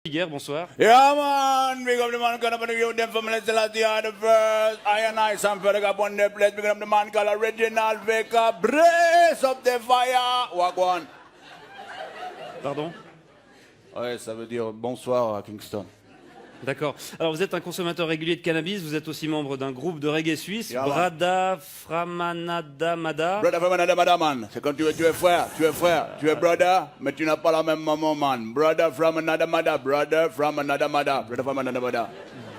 Frödiger, bonsoir. Yeah, man. Big up the man, gonna put you them from the Celestia are the first. I and I, some fella got on the place. Big up the man called Original Vega. Brace up the fire. Walk on. Pardon? Ouais, ça veut dire bonsoir à Kingston. D'accord. Alors vous êtes un consommateur régulier de cannabis, vous êtes aussi membre d'un groupe de reggae suisse, Yeah, Brada Framanada Mada. Brother from another mother, man. C'est quand tu es frère, tu es brother, mais tu n'as pas la même maman, man. Brother from another mother, brother from another mother, brother from another mother.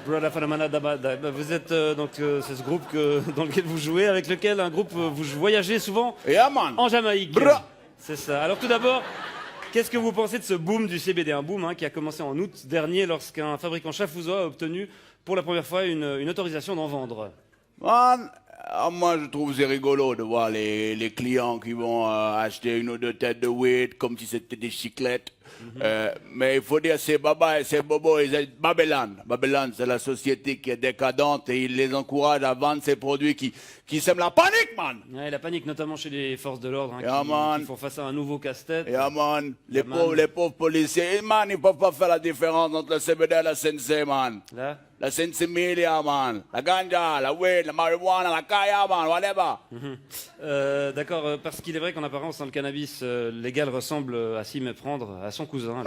Brada Framanada Mada. Vous êtes c'est ce groupe dans lequel vous jouez, avec lequel vous voyagez souvent Yeah, man. en Jamaïque. Bra. C'est ça. Alors tout d'abord, qu'est-ce que vous pensez de ce boom du CBD? Un boom qui a commencé en août dernier lorsqu'un fabricant chafouzois a obtenu pour la première fois une autorisation d'en vendre. Man, moi je trouve c'est rigolo de voir les clients qui vont acheter une ou deux têtes de weed comme si c'était des chiclettes. Mais il faut dire c'est Baba et c'est Bobo et c'est Babylone. Babylone, c'est la société qui est décadente et il les encourage à vendre ces produits qui sèment la panique, man. Ouais, la panique, notamment chez les forces de l'ordre, Yeah, qui font face à un nouveau casse-tête. Yeah, man. Les pauvres policiers, man, ils peuvent pas faire la différence entre le CBD et la CNC, man. Là La CNC Media, man. La ganja, la weed, la marijuana, la kaya, man, whatever. D'accord, parce qu'il est vrai qu'en apparence, le cannabis légal ressemble à s'y méprendre à son cousin.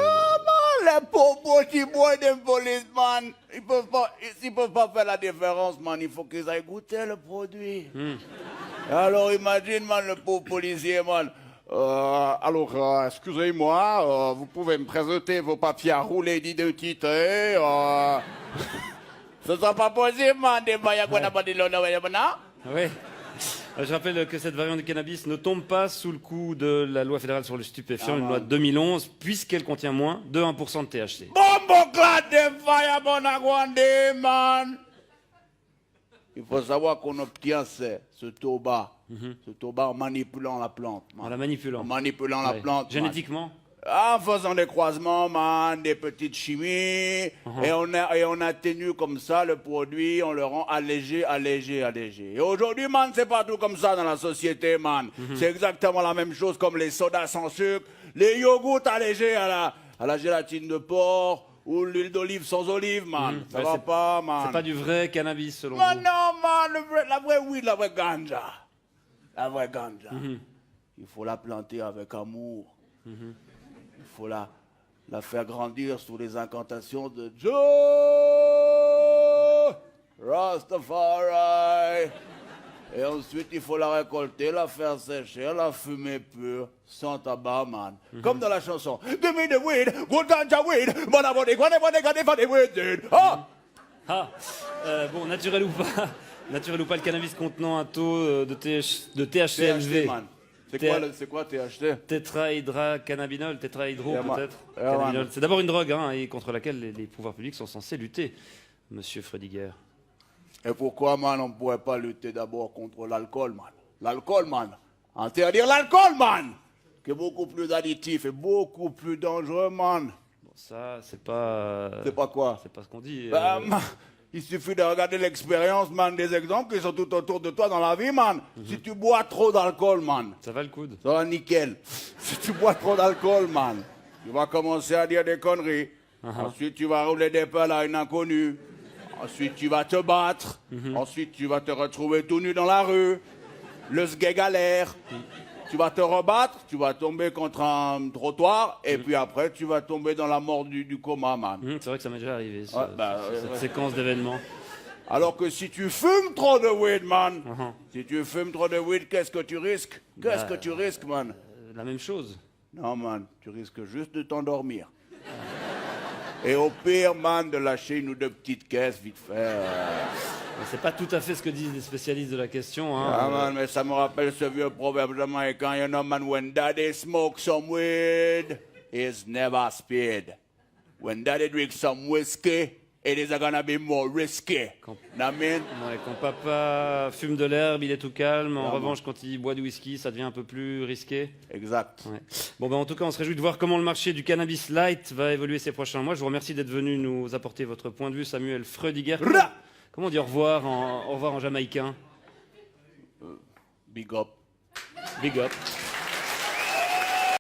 Les pauvres petits boys des police, man, ils peuvent pas faire la différence, man. Il faut qu'ils aillent goûter le produit. Alors imagine, man, le pauvre policier, man. Excusez-moi, vous pouvez me présenter vos papiers à rouler d'identité. Ce sera pas possible, man. Des voyages qu'on n'a pas dit l'honneur, Oui. Je rappelle que cette variante du cannabis ne tombe pas sous le coup de la loi fédérale sur le stupéfiant, une loi de 2011, puisqu'elle contient moins de 1% de THC. Bombo clad de fire, bon aguandé, man. Il faut savoir qu'on obtient ce tabac en manipulant la plante, man. En la manipulant. En manipulant la plante, man. Génétiquement. En faisant des croisements, man, des petites chimies, et on atténue comme ça le produit, on le rend allégé. Et aujourd'hui, man, c'est partout comme ça dans la société, man. C'est exactement la même chose comme les sodas sans sucre, les yogourts allégés à la gélatine de porc, ou l'huile d'olive sans olive, man. Ça va pas, man. C'est pas du vrai cannabis, selon Man, vous. non, man, la vraie weed, la vraie ganja. La vraie ganja. Il faut la planter avec amour. Il faut la faire grandir sous les incantations de Joe Rastafari. Et ensuite, il faut la récolter, la faire sécher, la fumer pure, sans tabac, man. Comme dans la chanson. Give me the weed, good ganja weed, but I want it, what they weed. Ah! Bon, naturel ou pas, le cannabis contenant un taux de THC élevé. man. C'est quoi THC? Tétrahydrocannabinol, tétrahydro peut-être. Yeah, Cannabinol. C'est d'abord une drogue et contre laquelle les pouvoirs publics sont censés lutter, monsieur Frödiger. Et pourquoi, man, on ne pourrait pas lutter d'abord contre l'alcool, man? L'alcool, man. Interdire l'alcool, man! Qui est beaucoup plus additif et beaucoup plus dangereux, man. Bon, ça, c'est pas... C'est pas quoi? C'est pas ce qu'on dit. Man, il suffit de regarder l'expérience, man, des exemples qui sont tout autour de toi dans la vie, man. Si tu bois trop d'alcool, man, Ça va le coude. ça va nickel. Si tu bois trop d'alcool, man, tu vas commencer à dire des conneries. Ensuite, tu vas rouler des pelles à une inconnue. Ensuite, tu vas te battre. Ensuite, tu vas te retrouver tout nu dans la rue. Le sgeg à l'air. Tu vas te rebattre, tu vas tomber contre un trottoir, et puis après, tu vas tomber dans la mort du coma, man. C'est vrai que ça m'est déjà arrivé, cette ouais. séquence d'événements. Alors que si tu fumes trop de weed, man, si tu fumes trop de weed, qu'est-ce que tu risques? Qu'est-ce que tu risques, man? La même chose. Non, man, tu risques juste de t'endormir. Et au pire, man, de lâcher une ou deux petites caisses, vite fait. C'est pas tout à fait ce que disent les spécialistes de la question. Ah, man, mais ça me rappelle ce vieux proverbe jamaïcain, you know, man, when daddy smokes some weed, he's never spared. When daddy drinks some whiskey, it is gonna be more risky. Know what I mean? Ouais, quand papa fume de l'herbe, il est tout calme. En revanche, quand il boit du whisky, ça devient un peu plus risqué. Exact. Ouais. Bon, en tout cas, on se réjouit de voir comment le marché du cannabis light va évoluer ces prochains mois. Je vous remercie d'être venu nous apporter votre point de vue, Samuel Frödiger. Comment on dit au revoir en jamaïcain? Big up. Big up.